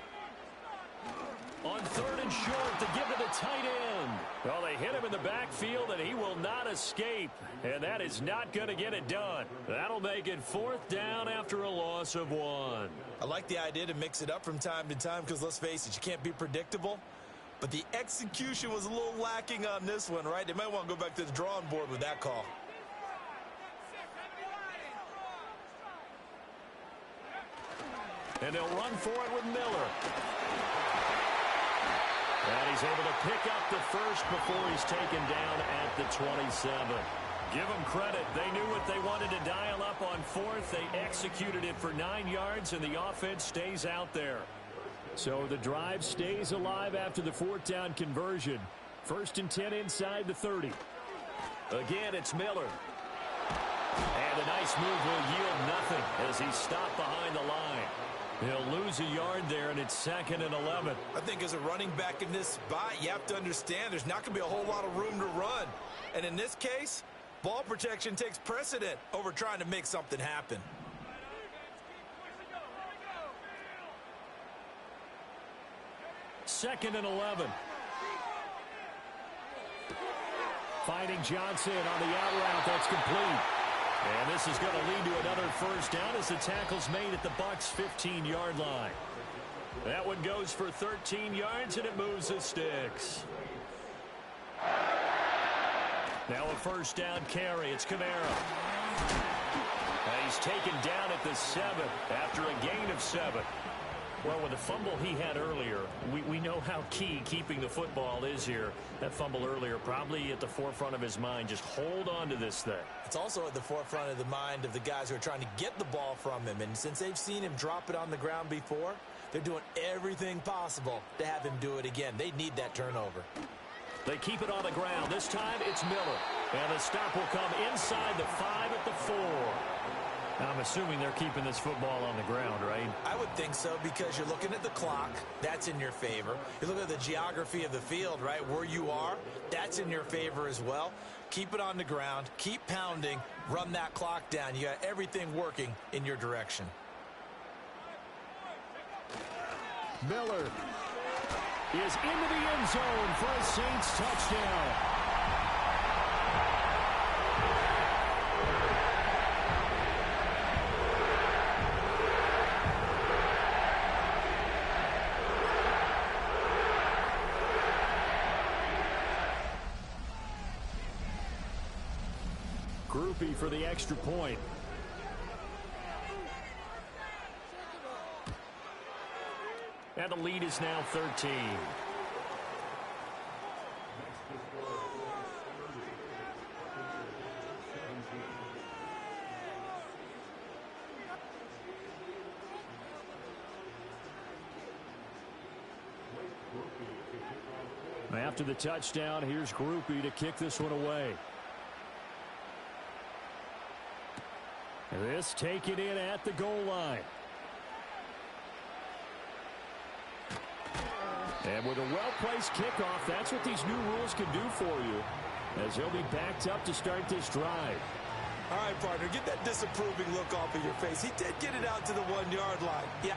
On 3rd and short to give to the tight end. Well, they hit him in the backfield, and he will not escape. And that is not going to get it done. That'll make it 4th down after a loss of 1. I like the idea to mix it up from time to time because, let's face it, you can't be predictable. But the execution was a little lacking on this one, right? They might want to go back to the drawing board with that call. And they'll run for it with Miller. And he's able to pick up the 1st before he's taken down at the 27. Give them credit. They knew what they wanted to dial up on 4th. They executed it for 9 yards, and the offense stays out there. So the drive stays alive after the 4th down conversion. 1st and 10 inside the 30. Again, it's Miller. And a nice move will yield nothing as he's stopped behind the line. He'll lose a yard there, and it's 2nd and 11. I think as a running back in this spot, you have to understand there's not going to be a whole lot of room to run. And in this case, ball protection takes precedent over trying to make something happen. Second and 11. Finding Johnson on the out route. That's complete. And this is going to lead to another 1st down as the tackle's made at the Bucs' 15-yard line. That one goes for 13 yards, and it moves the sticks. Now a 1st down carry. It's Kamara. And he's taken down at the 7 after a gain of 7. Well, with the fumble he had earlier, we know how key keeping the football is here. That fumble earlier probably at the forefront of his mind. Just hold on to this thing. It's also at the forefront of the mind of the guys who are trying to get the ball from him. And since they've seen him drop it on the ground before, they're doing everything possible to have him do it again. They need that turnover. They keep it on the ground. This time it's Miller. And the stop will come inside the 5 at the 4. Now, I'm assuming they're keeping this football on the ground, right? I would think so, because you're looking at the clock. That's in your favor. You look at the geography of the field, right, where you are. That's in your favor as well. Keep it on the ground. Keep pounding. Run that clock down. You got everything working in your direction. Miller is into the end zone for a Saints touchdown. Groupie for the extra point. And the lead is now 13. After the touchdown, here's Groupie to kick this one away. This taken in at the goal line. And with a well-placed kickoff, that's what these new rules can do for you, as he'll be backed up to start this drive. All right, partner, get that disapproving look off of your face. He did get it out to the 1-yard line. Yeah.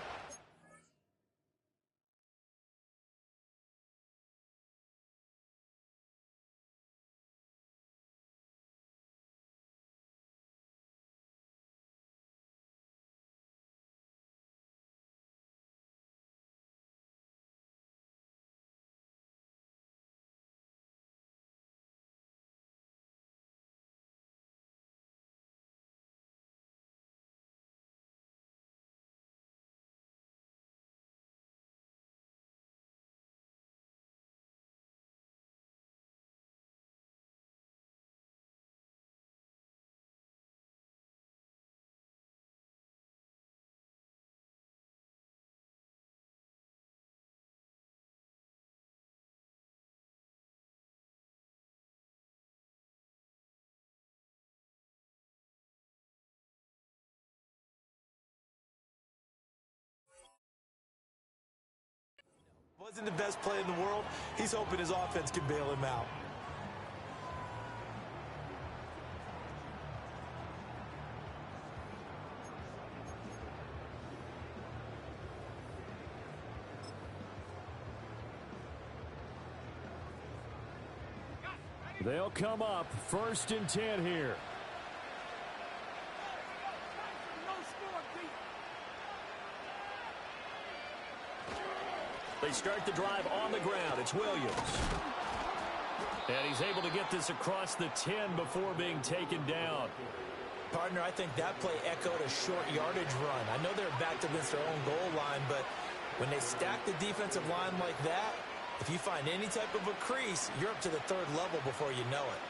Wasn't the best play in the world. He's hoping his offense can bail him out. They'll come up 1st and 10 here. They start the drive on the ground. It's Williams. And he's able to get this across the 10 before being taken down. Partner, I think that play echoed a short yardage run. I know they're backed against their own goal line, but when they stack the defensive line like that, if you find any type of a crease, you're up to the 3rd level before you know it.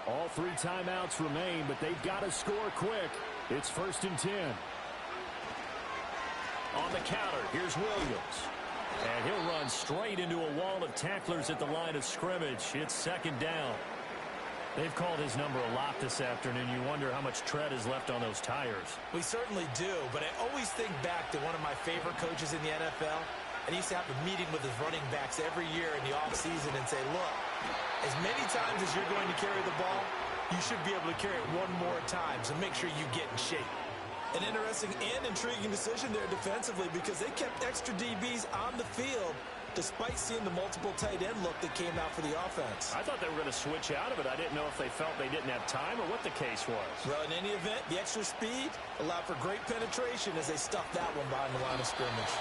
All 3 timeouts remain, but they've got to score quick. It's 1st and 10. On the counter, here's Williams. And he'll run straight into a wall of tacklers at the line of scrimmage. It's 2nd down. They've called his number a lot this afternoon. You wonder how much tread is left on those tires. We certainly do, but I always think back to one of my favorite coaches in the NFL. And he used to have a meeting with his running backs every year in the offseason and say, look, as many times as you're going to carry the ball, you should be able to carry it one more time, so make sure you get in shape. An interesting and intriguing decision there defensively, because they kept extra DBs on the field despite seeing the multiple tight end look that came out for the offense. I thought they were going to switch out of it. I didn't know if they felt they didn't have time or what the case was. Well, in any event, the extra speed allowed for great penetration as they stuffed that one behind the line of scrimmage.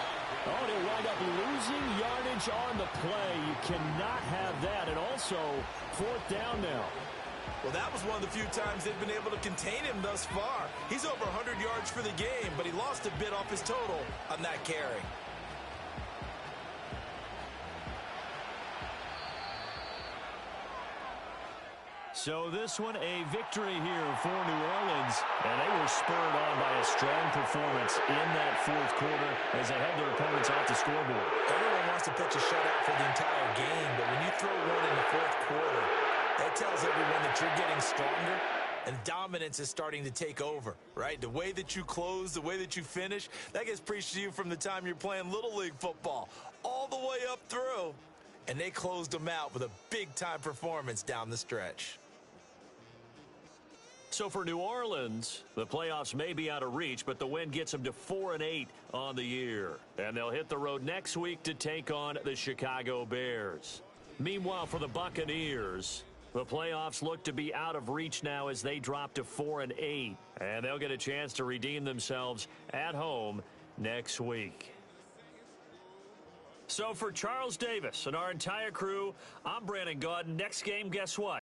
Oh, and he'll wind up losing yardage on the play. You cannot have that. And also, 4th down now. Well, that was one of the few times they've been able to contain him thus far. He's over 100 yards for the game, but he lost a bit off his total on that carry. So this one, a victory here for New Orleans. And they were spurred on by a strong performance in that 4th quarter as they held their opponents off the scoreboard. Everyone wants to pitch a shutout for the entire game, but when you throw one in the 4th quarter, that tells everyone that you're getting stronger and dominance is starting to take over, right? The way that you close, the way that you finish, that gets preached to you from the time you're playing Little League football all the way up through. And they closed them out with a big-time performance down the stretch. So for New Orleans, the playoffs may be out of reach, but the win gets them to 4-8 on the year. And they'll hit the road next week to take on the Chicago Bears. Meanwhile, for the Buccaneers, the playoffs look to be out of reach now as they drop to 4-8. And they'll get a chance to redeem themselves at home next week. So for Charles Davis and our entire crew, I'm Brandon Gaudin. Next game, guess what?